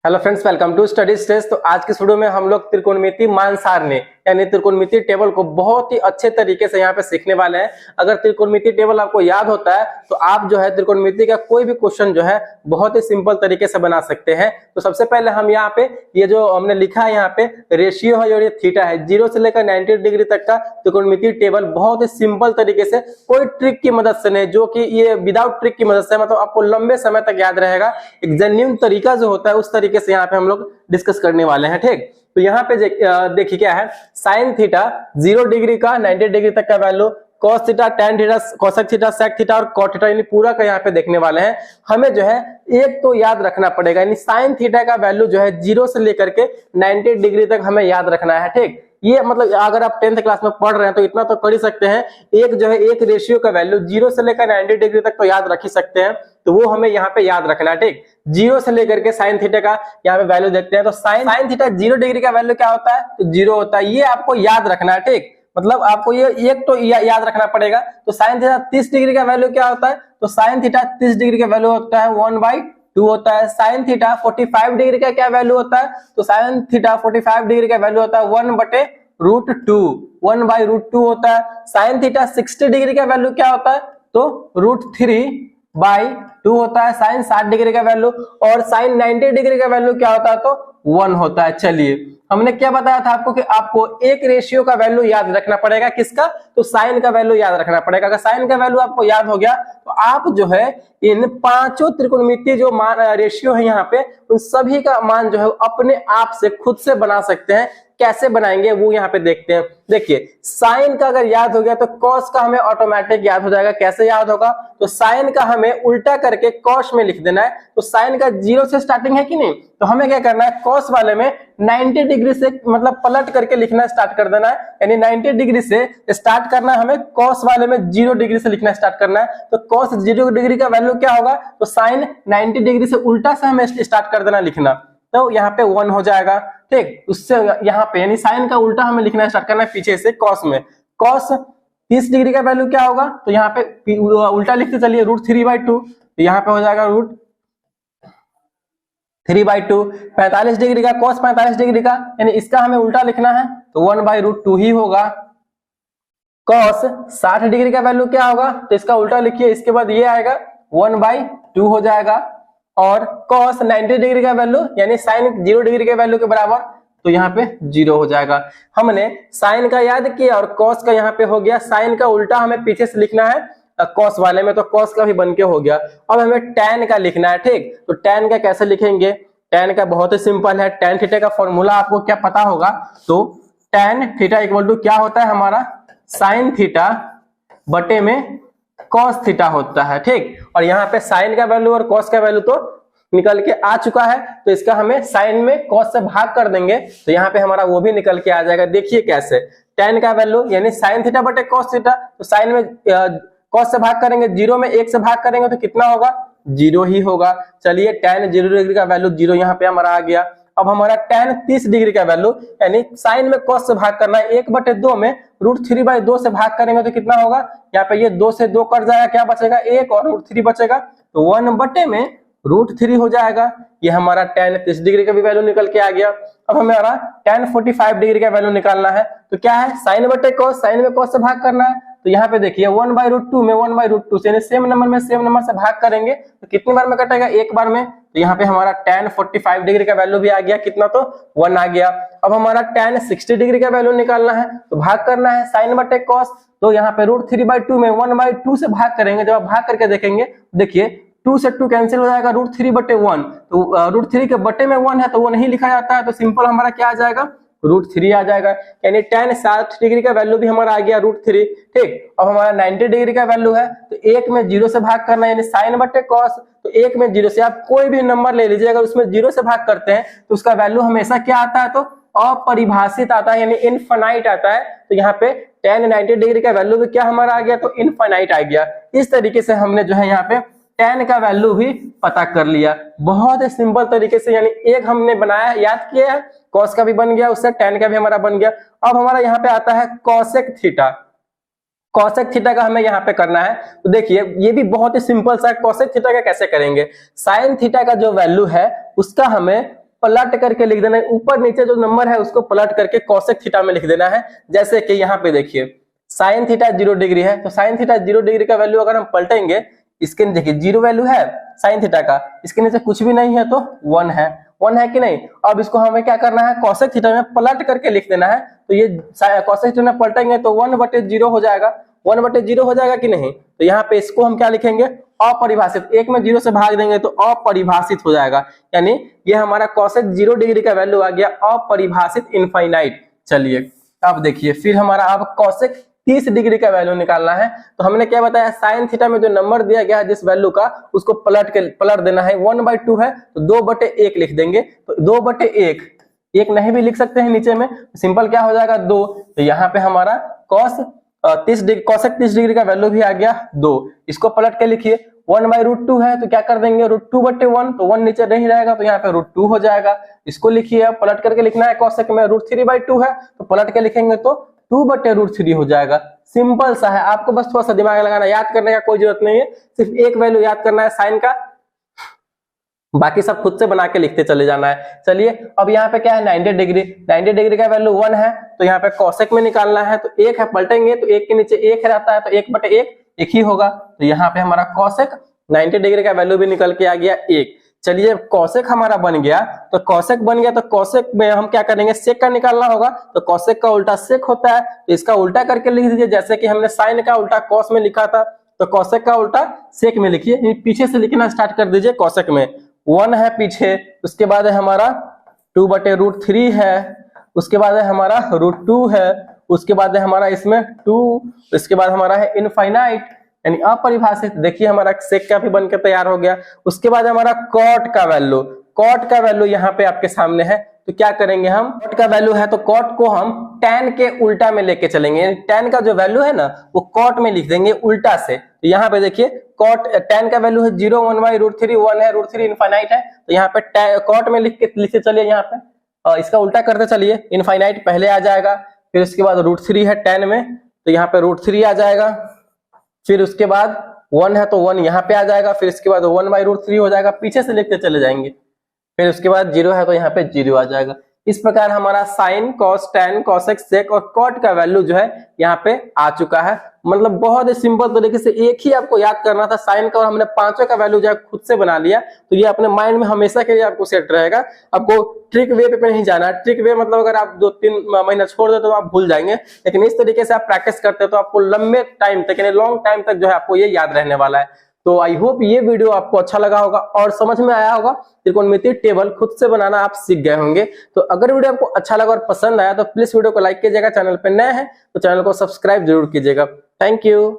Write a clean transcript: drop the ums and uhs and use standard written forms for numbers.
Hello friends, welcome to study stress. तो आज की वीडियो में हम लोग त्रिकोणमिति मान सारणी यानी त्रिकोणमिति टेबल को बहुत ही अच्छे तरीके से यहाँ पे सीखने वाले हैं। अगर त्रिकोणमिति टेबल आपको याद होता है तो आप जो है त्रिकोणमिति का कोई भी क्वेश्चन जो है बहुत ही सिंपल तरीके से बना सकते हैं। तो सबसे पहले हम यहाँ पे ये जो हमने लिखा है यहाँ पे रेशियो है और ये थीटा है, 0 से लेकर 90 डिग्री तक का त्रिकोणमिति टेबल बहुत ही सिंपल तरीके से, कोई ट्रिक की मदद से नहीं, जो कि ये विदाउट ट्रिक की मदद से, मतलब आपको लंबे समय तक याद रहेगा। एक जेन्युइन तरीका जो होता है उस तरीके से यहाँ पे हम लोग डिस्कस करने वाले हैं। ठीक, तो यहाँ पे देखिए क्या है, साइन थीटा 0 डिग्री का 90 डिग्री तक का value, cos theta, tan theta, cosec theta, sec theta और कॉट थीटा, यानी पूरा का यहाँ पे देखने वाले हैं। हमें जो है एक तो याद रखना पड़ेगा, यानी साइन थीटा का वैल्यू जो है 0 से लेकर के 90 डिग्री तक हमें याद रखना है। ठीक, ये मतलब अगर आप 10th क्लास में पढ़ रहे हैं तो इतना तो कर ही सकते हैं। एक जो है एक रेशियो का वैल्यू 0 से लेकर 90 डिग्री तक तो याद रख ही सकते हैं, तो वो हमें यहाँ पे याद रखना है। ठीक, 0 से लेकर के साइन थीटा का यहाँ पे वैल्यू देखते हैं। तो साइन थीटा 0 डिग्री का वैल्यू क्या होता है, तो 0 होता है। ये आपको याद रखना है। ठीक, मतलब आपको ये एक तो याद रखना पड़ेगा। तो साइन थीटा 30 डिग्री का वैल्यू क्या होता है, तो साइन थीटा 30 डिग्री का वैल्यू होता है 1/2 होता है। साइन थीटा 45 डिग्री का क्या वैल्यू होता है, तो साइन थीटा 45 डिग्री का वैल्यू होता है 1/√2, 1/√2 होता है। साइन थीटा 60 डिग्री का वैल्यू क्या होता है, तो √3/2 होता है साइन 60 डिग्री का वैल्यू। और साइन 90 डिग्री का वैल्यू क्या होता है, तो 1 होता है। चलिए, हमने क्या बताया था आपको कि आपको एक रेशियो का वैल्यू याद रखना पड़ेगा। किसका, तो साइन का वैल्यू याद रखना पड़ेगा। अगर साइन का वैल्यू आपको याद हो गया तो आप जो है इन पांचों त्रिकोणमिति जो मान रेशियो है यहाँ पे, उन सभी का मान जो है अपने आप से खुद से बना सकते हैं। कैसे बनाएंगे वो यहाँ पे देखते हैं। देखिए, साइन का अगर याद हो गया तो कॉस का हमें ऑटोमेटिक याद हो जाएगा। कैसे याद होगा, तो साइन का हमें उल्टा करके कॉस में लिख देना है। तो साइन का 0 से स्टार्टिंग है कि नहीं, तो हमें क्या करना है, कॉस वाले में 90 डिग्री से मतलब पलट करके लिखना स्टार्ट कर देना है। यानी 90 डिग्री से स्टार्ट करना है हमें, कॉस वाले में 0 डिग्री से लिखना स्टार्ट करना है। तो कॉस 0 डिग्री का वैल्यू क्या होगा, तो साइन 90 डिग्री से उल्टा से हमें स्टार्ट कर देना लिखना, तो यहाँ पे 1 हो जाएगा। ठीक, उससे यहाँ पे यानी साइन का उल्टा हमें लिखना स्टार्ट करना है पीछे से कॉस में। कॉस 30 डिग्री का वैल्यू क्या होगा, तो यहाँ पे उल्टा लिखते चलिए √3/2, तो यहाँ पे हो जाएगा √3/2। 45 डिग्री का, कॉस 45 डिग्री का, यानी इसका हमें उल्टा लिखना है तो 1/√2 ही होगा। कॉस 60 डिग्री का वैल्यू क्या होगा, तो इसका उल्टा लिखिए, इसके बाद ये आएगा 1/2 हो जाएगा। और cos 90 डिग्री का वैल्यू यानी साइन 0 डिग्री के वैल्यू के बराबर, तो यहाँ पे 0 हो जाएगा। हमने साइन का याद किया और cos का यहाँ पे हो गया। साइन का उल्टा हमें पीछे से लिखना है cos वाले में, तो cos का भी बन के हो गया। अब हमें tan का लिखना है। ठीक, तो tan का कैसे लिखेंगे, tan का बहुत ही सिंपल है। tan थीटा का फॉर्मूला आपको क्या पता होगा, तो tan थीटा इक्वल टू क्या होता है हमारा, साइन थीटा बटे में कॉस थीटा होता है। ठीक, और यहाँ पे साइन का वैल्यू और कॉस का वैल्यू तो निकल के आ चुका है, तो इसका हमें साइन में कॉस से भाग कर देंगे, तो यहाँ पे हमारा वो भी निकल के आ जाएगा। देखिए कैसे, tan का वैल्यू यानी साइन थीटा बटे कॉस थीटा, तो साइन में कॉस से भाग करेंगे, 0 में 1 से भाग करेंगे तो कितना होगा, 0 ही होगा। चलिए, tan 0 डिग्री का वैल्यू 0 यहाँ पे हमारा आ गया। अब हमारा tan 30 डिग्री का वैल्यू यानी साइन में cos से भाग करना है, 1/2 में √3/2 से भाग करेंगे तो कितना होगा, यहाँ पे ये 2 से 2 कट जाएगा, क्या बचेगा 1 और √3 बचेगा, तो 1/में √3 हो जाएगा। ये हमारा tan 30 डिग्री का भी वैल्यू निकल के आ गया। अब हमारा tan 45 डिग्री का वैल्यू निकालना है, तो क्या है, साइन बटे कॉस, साइन में cos से भाग करना है। तो यहाँ पे देखिए 1/√2 में 1/√2 से सेम नंबर में सेम नंबर से भाग करेंगे तो कितनी बार में कटेगा, एक बार में। तो यहाँ पे हमारा tan 45 डिग्री का वैल्यू भी आ गया, कितना, तो 1 आ गया। अब हमारा tan 60 डिग्री का वैल्यू निकालना है, तो भाग करना है साइन बटे कॉस, तो यहाँ पे √3/2 में 1/2 से भाग करेंगे। जब आप भाग करके देखेंगे, देखिए 2 से 2 कैंसिल हो जाएगा, √3/1, तो √3 के बटे में 1 है तो वो नहीं लिखा जाता है, तो सिंपल हमारा क्या आ जाएगा, √3 आ जाएगा। यानी tan 60 डिग्री का वैल्यू भी हमारा आ गया √3। ठीक, अब हमारा 90 डिग्री का वैल्यू है, तो 1 में 0 से भाग करना है, यानी साइन बटे कॉस, तो 1 में 0 से आप कोई भी नंबर ले लीजिए, अगर उसमें 0 से भाग करते हैं तो उसका वैल्यू हमेशा क्या आता है, तो अपरिभाषित आता है, यानी इनफाइनाइट आता है। तो यहाँ पे tan 90 डिग्री का वैल्यू भी क्या हमारा आ गया, तो इनफाइनाइट आ गया। इस तरीके से हमने जो है यहाँ पे tan का वैल्यू भी पता कर लिया, बहुत ही सिंपल तरीके से। यानी एक हमने बनाया, याद किया है, cos का भी बन गया, उससे tan का भी हमारा बन गया। अब हमारा यहाँ पे आता है cosec थीटा। cosec थीटा का हमें यहाँ पे करना है, तो देखिए ये भी बहुत ही सिंपल सा है। cosec थीटा का कैसे करेंगे, साइन थीटा का जो वैल्यू है उसका हमें पलट करके लिख देना है, ऊपर नीचे जो नंबर है उसको पलट करके कोसेक थीटा में लिख देना है। जैसे कि यहाँ पे देखिए साइन थीटा 0 डिग्री है, तो साइन थीटा 0 डिग्री का वैल्यू अगर हम पलटेंगे, इसके देखिए 0 वैल्यू है साइन थीटा का, इसके नीचे कुछ भी नहीं है तो 1 है, 1 है कि नहीं। अब इसको हमें क्या करना है, कोसेक थीटा में पलट करके लिख देना है। तो ये कोसेक थीटा में पलटेंगे तो 1/0 हो जाएगा, 1/0 हो जाएगा कि नहीं। तो यहाँ पे इसको हम क्या लिखेंगे, अपरिभाषित, एक में 0 से भाग देंगे तो अपरिभाषित हो जाएगा, यानी ये हमारा कोसेक 0 डिग्री का वैल्यू आ गया अपरिभाषित इनफाइनाइट। चलिए अब देखिए फिर हमारा अब कोसेक 30 डिग्री का वैल्यू निकालना है। तो हमने क्या बताया, साइन थीटा में जो नंबर दिया गया है जिस वैल्यू का, उसको पलट देना है। 1/2 है तो 2/1 लिख देंगे, तो 2/1, एक नहीं भी लिख सकते हैं नीचे में, सिंपल क्या हो जाएगा 2। तो यहाँ पे हमारा कोसेक 30 डिग्री का वैल्यू भी आ गया 2। इसको पलट के लिखिए, 1/√2 है तो क्या कर देंगे √2/1, तो 1 नीचे नहीं रहेगा तो यहाँ पे √2 हो जाएगा। इसको लिखिए, पलट करके लिखना है, कोसेक में √3/2 है तो पलट के लिखेंगे तो 2/√3 हो जाएगा। सिंपल सा है, आपको बस थोड़ा सा दिमाग लगाना, याद करने का कोई जरूरत नहीं है, सिर्फ एक वैल्यू याद करना है साइन का, बाकी सब खुद से बना के लिखते चले जाना है। चलिए अब यहाँ पे क्या है 90 डिग्री, 90 डिग्री का वैल्यू 1 है, तो यहाँ पे कोसेक में निकालना है, तो 1 है, पलटेंगे तो 1 के नीचे 1 रहता है तो 1/1 1 ही होगा। तो यहाँ पे हमारा कोसेक 90 डिग्री का वैल्यू भी निकल के आ गया 1। चलिए कोसेक हमारा बन गया, तो कोसेक बन गया तो कोसेक में हम क्या करेंगे, सेक का निकालना होगा। तो कोसेक का उल्टा सेक होता है, तो इसका उल्टा करके लिख दीजिए, जैसे कि हमने साइन का उल्टा कॉस में लिखा था, तो कोसेक का उल्टा सेक में लिखिए। पीछे से लिखना स्टार्ट कर दीजिए। कोसेक में 1 है पीछे, उसके बाद है हमारा 2/√3 है, उसके बाद है हमारा √2 है, उसके बाद है हमारा इसमें 2, इसके बाद हमारा है इनफाइनाइट यानी अपरिभाषित। देखिए हमारा सेक का भी बनकर तैयार हो गया। उसके बाद हमारा कॉट का वैल्यू, कॉट का वैल्यू यहाँ पे आपके सामने है, तो क्या करेंगे हम, कॉट का वैल्यू है तो कॉट को हम tan के उल्टा में लेके चलेंगे, tan का जो वैल्यू है ना वो कॉट में लिख देंगे उल्टा से। तो यहाँ पे देखिए कॉट tan का वैल्यू है 0, 1/√3, 1 है, √3 इनफाइनाइट है, तो यहाँ पे कॉट में लिखते चलिए, यहाँ पे इसका उल्टा करते चलिए, इनफाइनाइट पहले आ जाएगा, फिर उसके बाद √3 है tan में, तो यहाँ पे √3 आ जाएगा, फिर उसके बाद 1 है तो 1 यहाँ पे आ जाएगा, फिर इसके बाद 1/√3 हो जाएगा, पीछे से लिखते चले जाएंगे, फिर उसके बाद 0 है तो यहाँ पे 0 आ जाएगा। इस प्रकार हमारा साइन, कॉस, टैन, कोसेक, सेक और कॉट का वैल्यू जो है यहाँ पे आ चुका है। मतलब बहुत ही सिंपल तरीके से एक ही आपको याद करना था साइन का, और हमने पांचों का वैल्यू जो है खुद से बना लिया, तो ये अपने माइंड में हमेशा के लिए आपको सेट रहेगा। आपको ट्रिक वे पे नहीं जाना है। ट्रिक वे मतलब अगर आप 2-3 महीना छोड़ दे तो आप भूल जाएंगे, लेकिन इस तरीके से आप प्रैक्टिस करते हो तो आपको लंबे टाइम तक यानी लॉन्ग टाइम तक जो है आपको ये याद रहने वाला है। तो आई होप ये वीडियो आपको अच्छा लगा होगा और समझ में आया होगा, त्रिकोणमितीय टेबल खुद से बनाना आप सीख गए होंगे। तो अगर वीडियो आपको अच्छा लगा और पसंद आया तो प्लीज वीडियो को लाइक कीजिएगा, चैनल पे नए हैं तो चैनल को सब्सक्राइब जरूर कीजिएगा। Thank you.